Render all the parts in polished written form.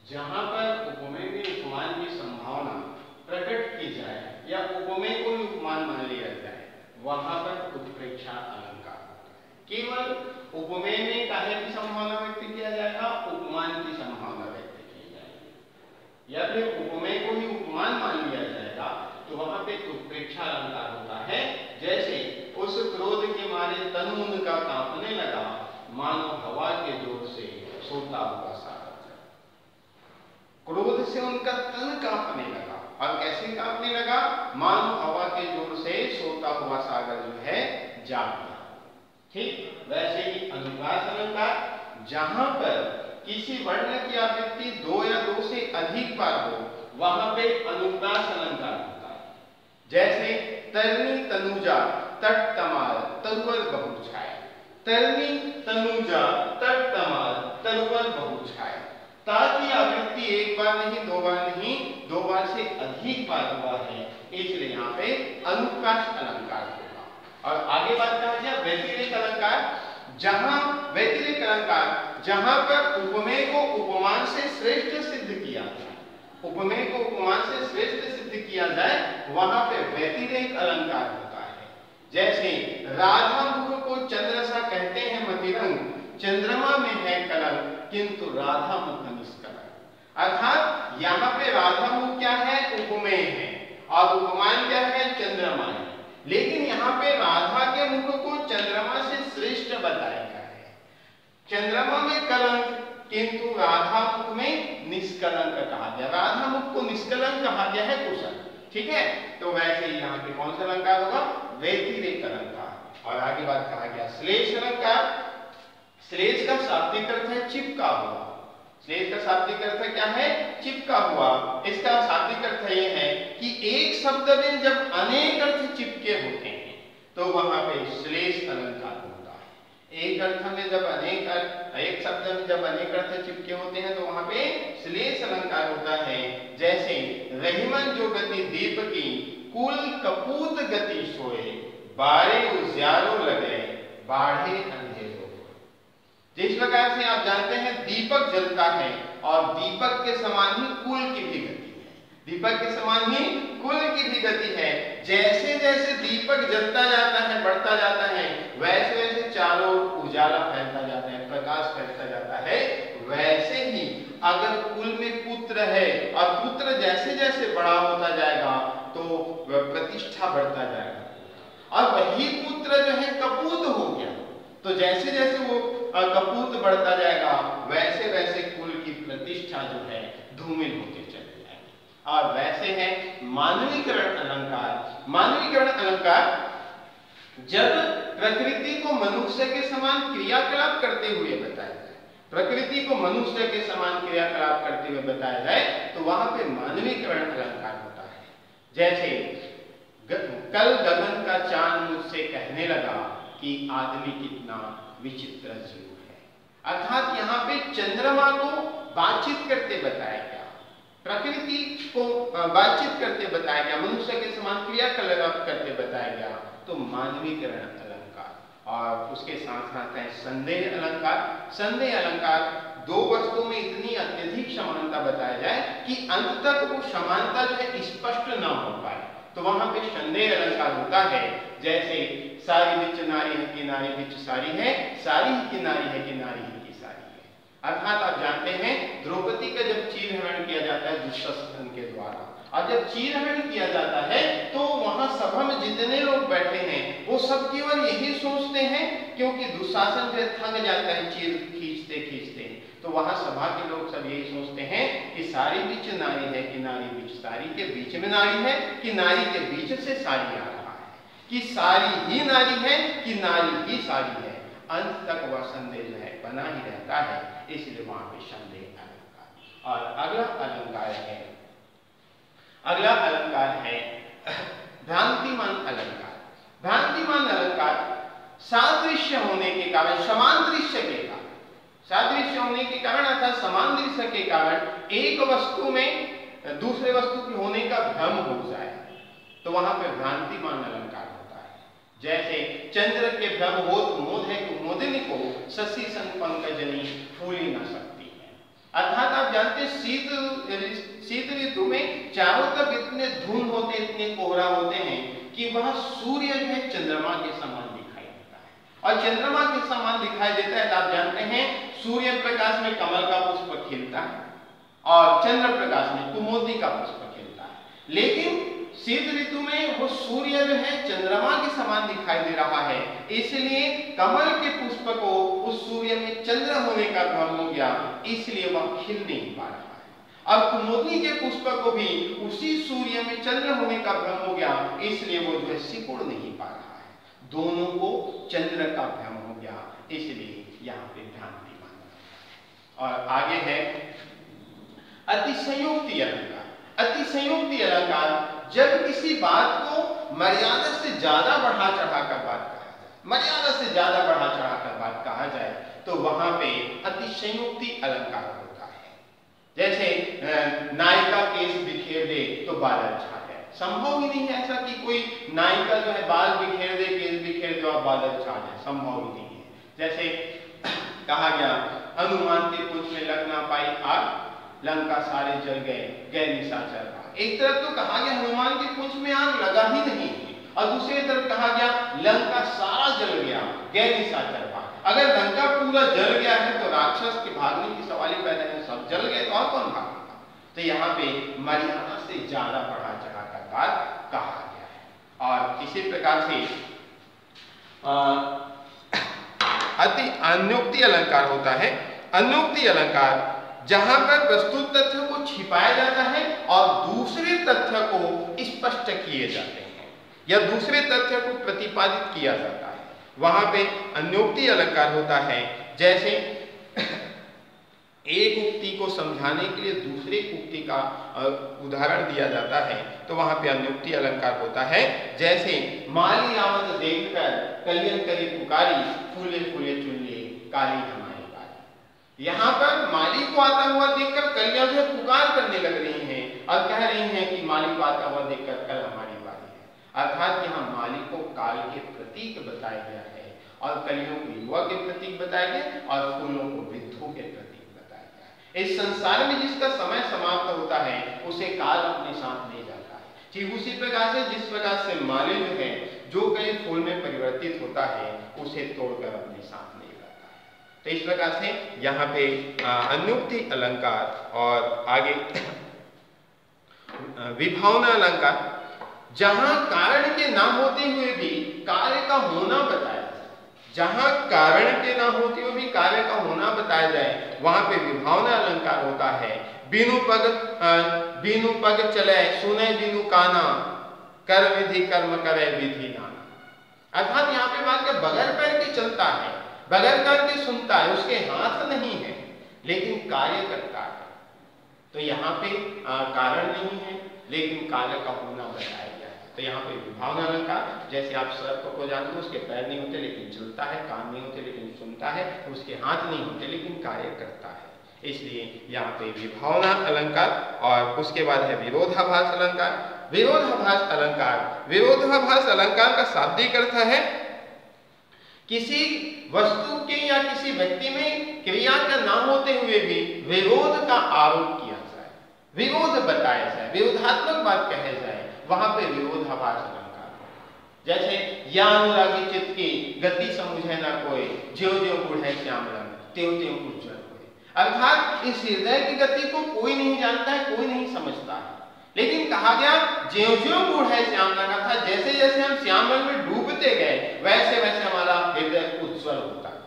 जहां पर उपमेय में उपमान की संभावना प्रकट की जाए या उपमेय को ही उपमान मान लिया जाए, वहां पर उत्प्रेक्षा अलंकार होता है। केवल उपमेय में काहे की संभावना व्यक्त किया जाएगा, उपमान की संभावना व्यक्त की जाएगी। या फिर उपमेय को ही उपमान मान लिया जाएगा तो वहां पे उत्प्रेक्षा अलंकार होता है। जैसे उस क्रोध के मारे तन उनका कांपने लगा, मानो हवा के जोर से सोता हुआ सागर। क्रोध से उनका तन कांपने लगा, और कैसे कांपने लगा, मानो हवा के जोर से सोता हुआ सागर जो है जाग गया। ठीक वैसे ही अनुप्रास अलंकार, जहां पर किसी वर्ण की आवृत्ति दो या दो से अधिक बार हो, वहां पे अनुप्रास अलंकार होता है। जैसे तरनी तनुजा तट तमाल तरुवर बहु छाए, तरनी तनुजा तट तमाल तरुवर बहु छाए। ताकि आवृत्ति एक बार नहीं, दो बार नहीं, दो बार से अधिक बार हुआ है, इसलिए यहाँ पे अनुप्रास अलंकार होगा। और आगे बात कहा जाए व्यतिरेक अलंकार, जहां व्यतिरेक अलंकार जहां पर उपमेय को उपमान से श्रेष्ठ सिद्ध किया जाए, उपमेय को उपमान से श्रेष्ठ सिद्ध किया जाए, वहां पे व्यतिरेक अलंकार होता है। जैसे राधा मुख को चंद्र सा कहते हैं मतिरंग, चंद्रमा में है कलंक किंतु राधा मुख निष्कलंक। अर्थात यहाँ पे राधा मुख क्या है, उपमेय है, और उपमान क्या है, चंद्रमा है। लेकिन यहाँ पे राधा के मुख को चंद्रमा से श्रेष्ठ बताया गया है। चंद्रमा में कलंक किंतु राधा मुख में निष्कलंक कहा गया, राधा मुख को निष्कलंक कहा गया है, कुशल। ठीक है, तो वैसे ही यहाँ पे कौन सा अलंकार होगा, व्यतिरेक अलंकार। और आगे बात कहा गया श्लेष अलंकार। श्लेष का शाब्दिक अर्थ है चिपका हुआ, श्लेष का शाब्दिक अर्थ क्या है, चिपका हुआ। इसका शाब्दिक अर्थ यह है कि एक शब्द में जब अनेक अर्थ चिपके होते हैं तो वहां पे श्लेष अलंकार होता है। एक अर्थ में जब अनेक अर्थ, एक शब्द में जब अनेक अर्थ चिपके होते हैं तो वहां पे श्लेष अलंकार होता है। जैसे रहीमन जो गति दीप की कुल कपूत गति सोए, बारे उजियारो लगे बाढ़े अंधेरो। जिस प्रकार से आप जानते हैं दीपक जलता है और दीपक के समान ही कुल की भी गति है, दीपक के समान ही कुल की भी गति है। जैसे जैसे दीपक जलता जाता है, बढ़ता जाता है, वैसे वैसे चारों उजाला फैलता जाता है, प्रकाश फैलता जाता है। वैसे ही अगर कुल में पुत्र है और पुत्र जैसे जैसे बड़ा होता जाएगा तो प्रतिष्ठा बढ़ता जाएगा, और वही पुत्र जो है कपूत हो गया, तो जैसे जैसे वो कपूत बढ़ता जाएगा वैसे वैसे कुल की प्रतिष्ठा जो है धूमिल होती चली जाएगी। और वैसे है मानवीकरण अलंकार। मानवीकरण अलंकार जब प्रकृति को मनुष्य के समान क्रियाकलाप करते हुए बताया जाए, प्रकृति को मनुष्य के समान क्रियाकलाप करते हुए बताया जाए तो वहां पे मानवीकरण अलंकार होता है। जैसे कल गगन का चांद मुझसे कहने लगा कि आदमी कितना विचित्र जीव है। अर्थात यहाँ पे चंद्रमा को बातचीत करते बताया गया, प्रकृति को बातचीत करते बताया गया, मनुष्य के समान क्रियाकलाप करते बताया गया, तो मानवीकरण अलंकार। और उसके साथ साथ है संदेह अलंकार। संदेह अलंकार दो वस्तुओं में इतनी अत्यधिक समानता बताया जाए कि अंत तक वो समानता जो है स्पष्ट न हो पाए, तो वहां पे संदेह अलंकार होता है। जैसे सारी बिच नारी है कि नारी बिच सारी है, सारी ही की नारी है कि नारी ही की सारी है। अर्थात आप जानते हैं द्रौपदी का जब चीरहरण किया जाता है दुशासन के द्वारा, और जब चीरहरण किया जाता है तो वहां सभा में जितने लोग बैठे हैं वो सब केवल यही सोचते हैं, क्योंकि दुशासन जो थक जाता है चीर खींचते खींचते, तो वहां सभा के लोग सब यही सोचते हैं कि सारी बीच नारी है कि नारी बीच सारी के बीच में नारी है कि नारी के बीच से सारी आ रहा है, कि सारी ही नारी है कि नारी ही सारी है। अंत तक वह संदेह जो है बना ही रहता है, इसलिए वहां पे संदेह अलंकार। और अगला अलंकार है भ्रांतिमान अलंकार। भ्रांतिमान अलंकार सादृश्य होने के कारण, समान दृश्य के कारण, सादृश्य होने के कारण अर्थात समान दृश्य के कारण एक वस्तु में दूसरे वस्तु के होने का भ्रम हो जाए तो वहां पे भ्रांतिमान अलंकार होता है। जैसे चंद्र के भ्रम होत मोद है कि मोदिनी को शशि सन पंकजनी फूली न सकती है। अर्थात आप जानते हैं शीत ऋतु में चारों तरफ इतने धुंध होते, इतने कोहरा होते हैं कि वह सूर्य जो है चंद्रमा के समान दिखाई देता है, और चंद्रमा के समान दिखाई देता है तो आप जानते हैं सूर्य प्रकाश में कमल का पुष्प खिलता है और चंद्र प्रकाश में कुमुदी का पुष्प खिलता है। लेकिन शीत ऋतु में वो सूर्य जो है चंद्रमा के समान दिखाई दे रहा है, इसलिए कमल के पुष्प को उस सूर्य में चंद्र होने का भ्रम हो गया, इसलिए वह खिल नहीं पा रहा है। और कुमुदी के पुष्प को भी उसी सूर्य में चंद्र होने का भ्रम हो गया, इसलिए वो जो है सिकुड़ नहीं पा रहा है। दोनों को चंद्र का भ्रम हो गया, इसलिए यहाँ पे ध्यान नहीं माना। और आगे है अतिशयोक्ति अलंकार। अतिशयोक्ति अलंकार जब किसी बात को मर्यादा से ज्यादा बढ़ा चढ़ाकर बात कहा जाए, मर्यादा से ज्यादा बढ़ा चढ़ाकर बात कहा जाए तो वहां पे अतिशयोक्ति अलंकार होता है। जैसे नायिका केस बिखेर दे तो बादल छा जाए, संभव ही नहीं है ऐसा कि कोई नायिका जो है बाल बिखेर दे, केस बिखेर दे और बादल छा जाए, संभव ही नहीं है। जैसे कहा गया हनुमान के पुंछ में लग ना पाई आग, लंका सारे जल गए, गए निशाचर भाग। एक तरफ तो कहा गया हनुमान के पुंछ में आग लगा ही नहीं है, और दूसरी तरफ कहा गया लंका सारा जल गया, गए निशाचर भाग। अगर लंका पूरा जल गया है तो राक्षस के भागने की सवाल ही पैदा नहीं, सब जल गए तो और कौन भागेगा। तो यहाँ पे मर्यादा से ज्यादा बढ़ा चढ़ाकर बात कहा गया है। और इसी प्रकार से अति अन्योक्ति अलंकार होता है। अन्योक्ति अलंकार जहां पर प्रस्तुत तथ्य को छिपाया जाता है और दूसरे तथ्य को स्पष्ट किए जाते हैं या दूसरे तथ्य को प्रतिपादित किया जाता है, वहां पे अन्योक्ति अलंकार होता है। जैसे एक उक्ति को समझाने के लिए दूसरे उक्ति का उदाहरण दिया जाता है तो वहां पे अन्योक्ति अलंकार होता है। जैसे माली आवत देखकर कलियन कली पुकारी, फूले फूले चुन लिए काली हमारी। यहाँ पर माली को आता हुआ देखकर कलियां जो है पुकार करने लग रही हैं और कह रही हैं कि माली को आता हुआ देखकर कल हमारी बारी है। अर्थात यहाँ माली को काल के प्रतीक बताया गया है और कलियों को युवा के प्रतीक बताया गया और फूलों को वृद्धों के प्रतीक बताया गया। इस संसार में जिसका समय समाप्त होता है उसे काल अपने साथ ले जाता है। ठीक उसी प्रकार से जिस प्रकार से माली जो है जो कई फूल में परिवर्तित होता है उसे तोड़कर अपने साथ ले जाता है। तो इस प्रकार से यहाँ पे अन्योक्ति अलंकार और आगे विभावना अलंकार, जहां कारण के ना होते हुए भी कार्य का होना बताया जाए, जहां कारण के ना होते हुए भी कार्य का होना बताया जाए वहां पे विभावना अलंकार होता है। बीनु पग चले सुने बिनु काना, कर विधि कर्म करे विधि नाना। अर्थात यहाँ पे बात का बगैर पैर के चलता है, बगैर करके सुनता है, उसके हाथ नहीं है लेकिन कार्य करता है। तो यहाँ पे कारण नहीं है लेकिन कार्य का होना बताया गया है। तो यहाँ पे विभावना अलंकार, जैसे आप सर्प को जानते हो उसके पैर नहीं होते लेकिन चलता है, कान नहीं होते लेकिन सुनता है, उसके हाथ नहीं होते लेकिन कार्य करता है, इसलिए यहाँ पे विभावना अलंकार। और उसके बाद है विरोधाभास अलंकार। विरोधाभास अलंकार, विरोधाभास अलंकार का शाब्दिक अर्थ है किसी वस्तु के या किसी व्यक्ति में क्रिया का ना होते हुए भी विरोध का आरोप किया जाए, विरोध बताया जाए, विरोधात्मक बात कहे जाए, वहां पे विरोधाभास अलंकार। जैसे या अनुरागी चित्त की गति समझे ना कोई, ज्यों ज्यों बढ़े श्याम रंग त्यों त्यों उज्जवल होए। अर्थात इस हृदय की गति को कोई नहीं जानता है, कोई नहीं समझता है, लेकिन कहा गया ज्यों ज्यों बढ़े श्याम रंग, अर्थात जैसे जैसे हम श्याम रंग में डूबते गए वैसे वैसे हमारा हृदय उज्जवल होता है।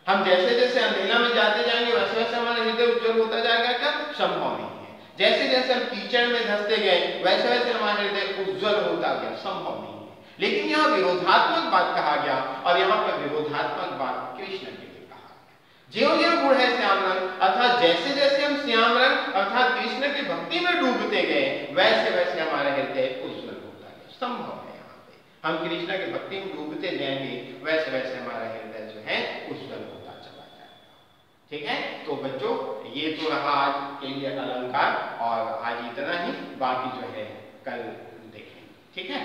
हम जैसे जैसे अंधेरा में जाते जाएंगे वैसे वैसे हमारा हृदय उज्जवल होता जाएगा, क्या संभव नहीं है। जैसे जैसे हम कीचड़ में धंसते गए वैसे वैसे हमारा हृदय उज्जवल होता गया, संभव नहीं है। लेकिन यहाँ विरोधात्मक बात कहा गया और यहाँ पर विरोधात्मक बात कृष्ण के लिए कहा गया। ज्यों ज्यों बढ़े श्याम रंग, अर्थात जैसे जैसे हम श्याम रंग अर्थात कृष्ण की भक्ति में डूबते गए वैसे वैसे हमारा हृदय उज्जवल होता गया, संभव है। यहाँ पे हम कृष्ण की भक्ति में डूबते जाएंगे वैसे वैसे हमारा हृदय जो है उज्जवल होता चला जाएगा। ठीक है, तो बच्चों ये तो रहा आज के लिए अलंकार, और आज इतना ही, बाकी जो है कल देखेंगे। ठीक है।